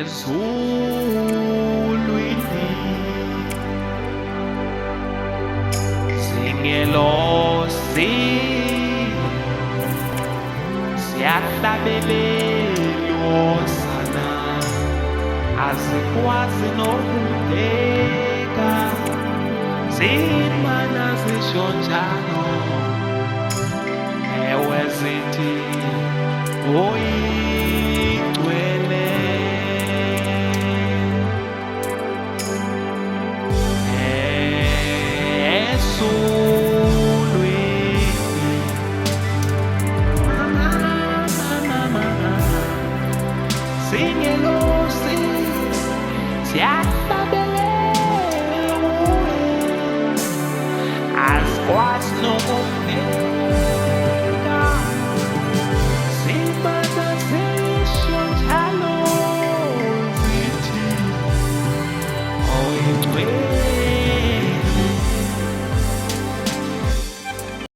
ezulwini zingelosi ziyahlabelelosana azikwazi nokubheka zimana zisho njalo ewe zithi oyigcwele ezulwini zingelosi ziyahlabelelwa azikwazi nokubheka zimana zisho njalo zithi oyigcwele